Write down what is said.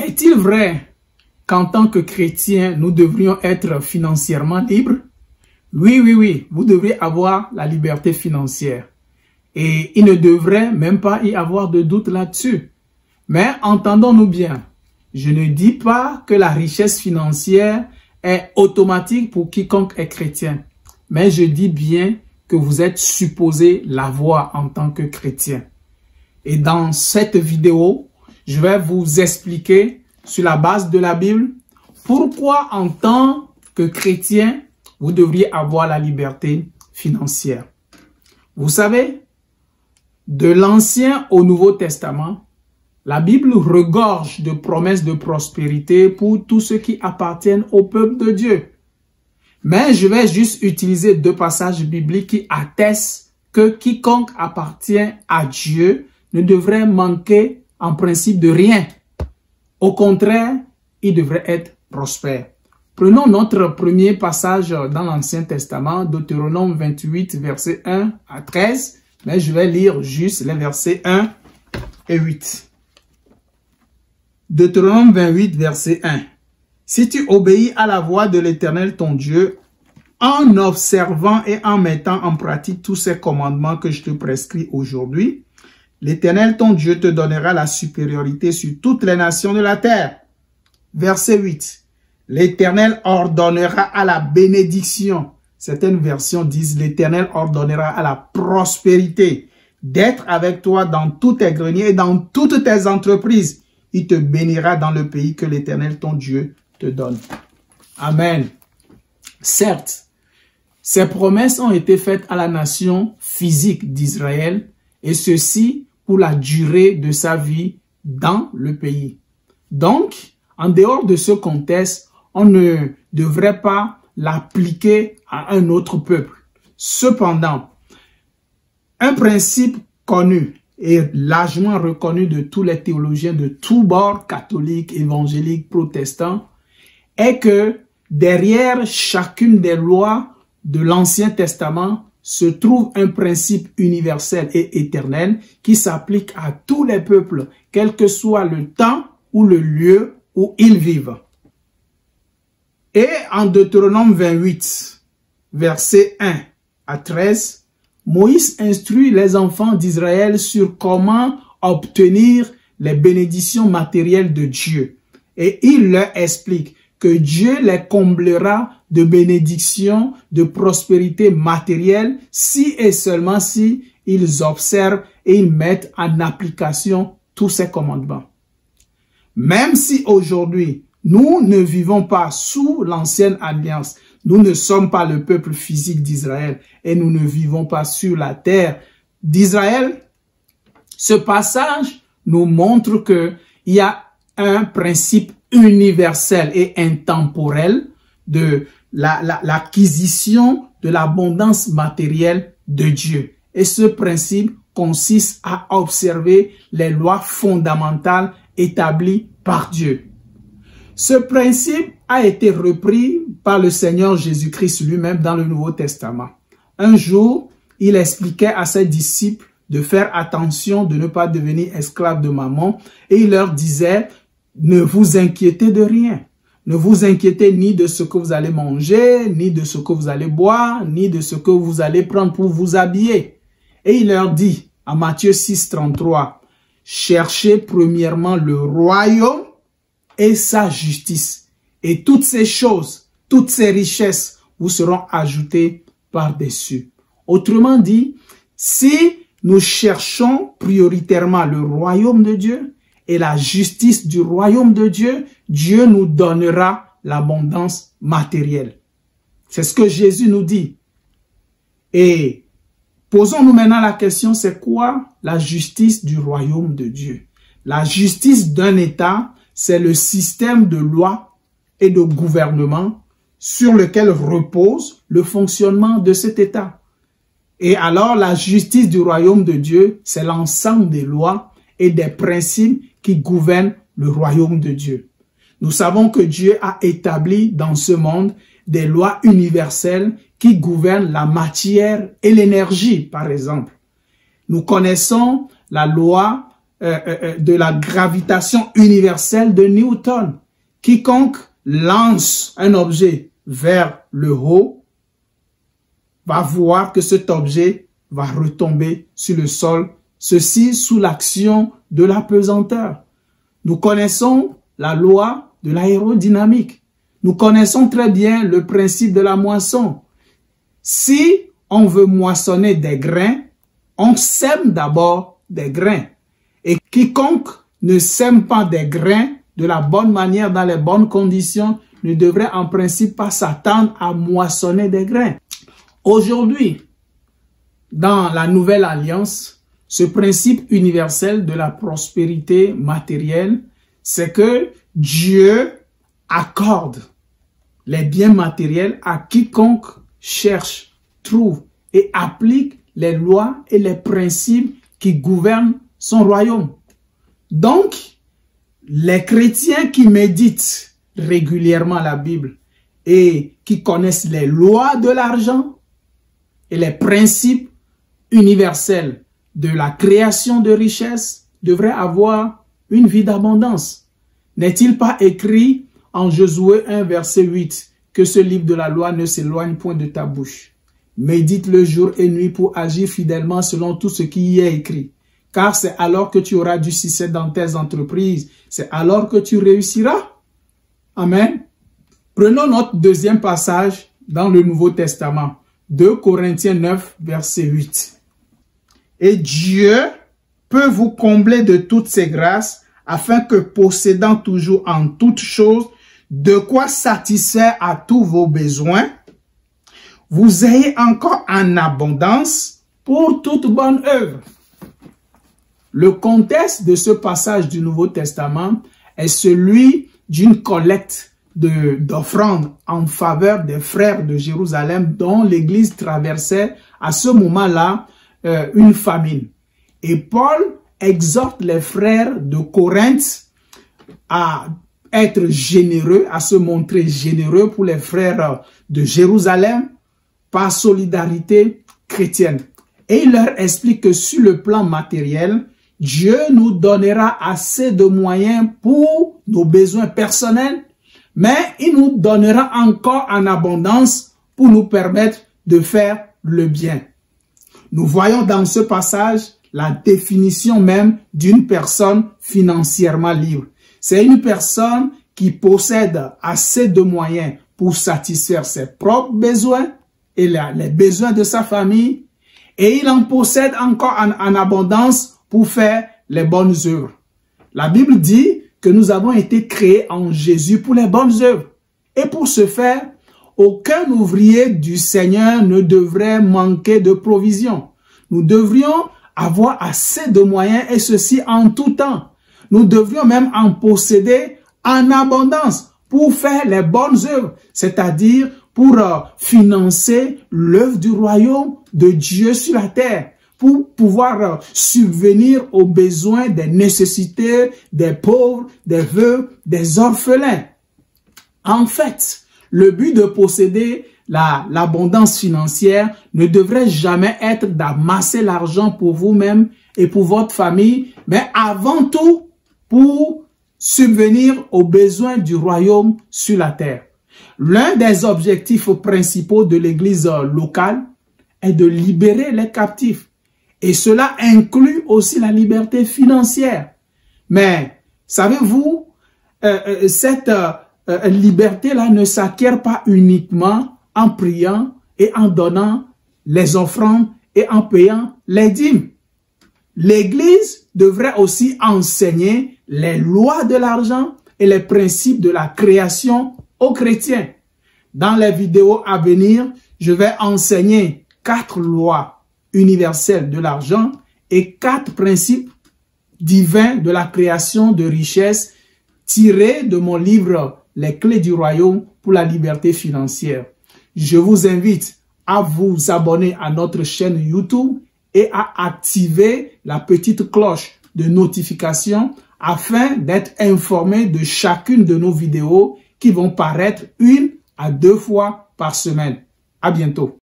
est-il vrai qu'en tant que chrétiens, nous devrions être financièrement libres? Oui, vous devriez avoir la liberté financière. Et il ne devrait même pas y avoir de doute là-dessus. Mais entendons-nous bien, je ne dis pas que la richesse financière est automatique pour quiconque est chrétien. Mais je dis bien que vous êtes supposé l'avoir en tant que chrétien. Et dans cette vidéo, je vais vous expliquer sur la base de la Bible pourquoi en tant que chrétien, vous devriez avoir la liberté financière. Vous savez, de l'Ancien au Nouveau Testament, la Bible regorge de promesses de prospérité pour tous ceux qui appartiennent au peuple de Dieu. Mais je vais juste utiliser deux passages bibliques qui attestent que quiconque appartient à Dieu ne devrait manquer en principe de rien. Au contraire, il devrait être prospère. Prenons notre premier passage dans l'Ancien Testament, Deutéronome 28, versets 1 à 13. Mais je vais lire juste les versets 1 et 8. Deutéronome 28, verset 1. Si tu obéis à la voix de l'Éternel ton Dieu, en observant et en mettant en pratique tous ces commandements que je te prescris aujourd'hui, l'Éternel ton Dieu te donnera la supériorité sur toutes les nations de la terre. Verset 8. L'Éternel ordonnera à la bénédiction. Certaines versions disent l'Éternel ordonnera à la prospérité d'être avec toi dans tous tes greniers et dans toutes tes entreprises. Il te bénira dans le pays que l'Éternel ton Dieu te donne. Amen. Certes, ces promesses ont été faites à la nation physique d'Israël et ceci pour la durée de sa vie dans le pays. Donc, en dehors de ce contexte, on ne devrait pas l'appliquer à un autre peuple. Cependant, un principe connu et largement reconnu de tous les théologiens de tous bords, catholiques, évangéliques, protestants, est que derrière chacune des lois de l'Ancien Testament se trouve un principe universel et éternel qui s'applique à tous les peuples, quel que soit le temps ou le lieu où ils vivent. Et en Deutéronome 28, versets 1 à 13, Moïse instruit les enfants d'Israël sur comment obtenir les bénédictions matérielles de Dieu. Et il leur explique que Dieu les comblera de bénédictions, de prospérité matérielle, si et seulement si ils observent et ils mettent en application tous ces commandements. Même si aujourd'hui, nous ne vivons pas sous l'ancienne alliance, nous ne sommes pas le peuple physique d'Israël et nous ne vivons pas sur la terre d'Israël, ce passage nous montre qu'il y a un principe universel et intemporel de l'acquisition de l'abondance matérielle de Dieu. Et ce principe consiste à observer les lois fondamentales établies par Dieu. Ce principe a été repris par le Seigneur Jésus-Christ lui-même dans le Nouveau Testament. Un jour, il expliquait à ses disciples de faire attention de ne pas devenir esclaves de mammon et il leur disait « Ne vous inquiétez de rien. Ne vous inquiétez ni de ce que vous allez manger, ni de ce que vous allez boire, ni de ce que vous allez prendre pour vous habiller. » Et il leur dit en Matthieu 6, 33, « Cherchez premièrement le royaume et sa justice. Et toutes ces choses, toutes ces richesses vous seront ajoutées par-dessus. » Autrement dit, si nous cherchons prioritairement le royaume de Dieu et la justice du royaume de Dieu, Dieu nous donnera l'abondance matérielle. C'est ce que Jésus nous dit. Et posons-nous maintenant la question, c'est quoi la justice du royaume de Dieu? La justice d'un État, c'est le système de loi et de gouvernement sur lequel repose le fonctionnement de cet État. Et alors, la justice du royaume de Dieu, c'est l'ensemble des lois et des principes qui gouvernent le royaume de Dieu. Nous savons que Dieu a établi dans ce monde des lois universelles qui gouvernent la matière et l'énergie, par exemple. Nous connaissons la loi de la gravitation universelle de Newton. Quiconque lance un objet vers le haut va voir que cet objet va retomber sur le sol, ceci sous l'action de la pesanteur. Nous connaissons la loi de l'aérodynamique. Nous connaissons très bien le principe de la moisson. Si on veut moissonner des grains, on sème d'abord des grains. Et quiconque ne sème pas des grains de la bonne manière, dans les bonnes conditions, ne devrait en principe pas s'attendre à moissonner des grains. Aujourd'hui, dans la Nouvelle Alliance, ce principe universel de la prospérité matérielle, c'est que Dieu accorde les biens matériels à quiconque cherche, trouve et applique les lois et les principes qui gouvernent son royaume. Donc, les chrétiens qui méditent régulièrement la Bible et qui connaissent les lois de l'argent et les principes universels de la création de richesses devraient avoir une vie d'abondance. N'est-il pas écrit en Josué 1, verset 8, que ce livre de la loi ne s'éloigne point de ta bouche? Médite le jour et nuit pour agir fidèlement selon tout ce qui y est écrit. Car c'est alors que tu auras du succès dans tes entreprises. C'est alors que tu réussiras. Amen. Prenons notre deuxième passage dans le Nouveau Testament. 2 Corinthiens 9, verset 8. Et Dieu peut vous combler de toutes ses grâces, afin que, possédant toujours en toutes choses, de quoi satisfaire à tous vos besoins, vous ayez encore en abondance pour toute bonne œuvre. Le contexte de ce passage du Nouveau Testament est celui d'une collecte d'offrandes en faveur des frères de Jérusalem dont l'Église traversait à ce moment-là une famine. Et Paul exhorte les frères de Corinthe à être généreux, à se montrer généreux pour les frères de Jérusalem par solidarité chrétienne. Et il leur explique que sur le plan matériel, Dieu nous donnera assez de moyens pour nos besoins personnels, mais il nous donnera encore en abondance pour nous permettre de faire le bien. Nous voyons dans ce passage la définition même d'une personne financièrement libre. C'est une personne qui possède assez de moyens pour satisfaire ses propres besoins et les besoins de sa famille, et il en possède encore en abondance pour faire les bonnes œuvres. La Bible dit que nous avons été créés en Jésus pour les bonnes œuvres. Et pour ce faire, aucun ouvrier du Seigneur ne devrait manquer de provision. Nous devrions avoir assez de moyens, et ceci en tout temps. Nous devrions même en posséder en abondance pour faire les bonnes œuvres, c'est-à-dire pour financer l'œuvre du royaume de Dieu sur la terre, pour pouvoir subvenir aux besoins des nécessités, des pauvres, des veuves, des orphelins. En fait, le but de posséder l'abondance financière ne devrait jamais être d'amasser l'argent pour vous-même et pour votre famille, mais avant tout pour subvenir aux besoins du royaume sur la terre. L'un des objectifs principaux de l'église locale est de libérer les captifs. Et cela inclut aussi la liberté financière. Mais, savez-vous, cette liberté-là ne s'acquiert pas uniquement en priant et en donnant les offrandes et en payant les dîmes. L'Église devrait aussi enseigner les lois de l'argent et les principes de la création aux chrétiens. Dans les vidéos à venir, je vais enseigner 4 lois universelles de l'argent et 4 principes divins de la création de richesses tirés de mon livre « Les clés du royaume pour la liberté financière ». Je vous invite à vous abonner à notre chaîne YouTube et à activer la petite cloche de notification afin d'être informé de chacune de nos vidéos qui vont paraître 1 à 2 fois par semaine. À bientôt.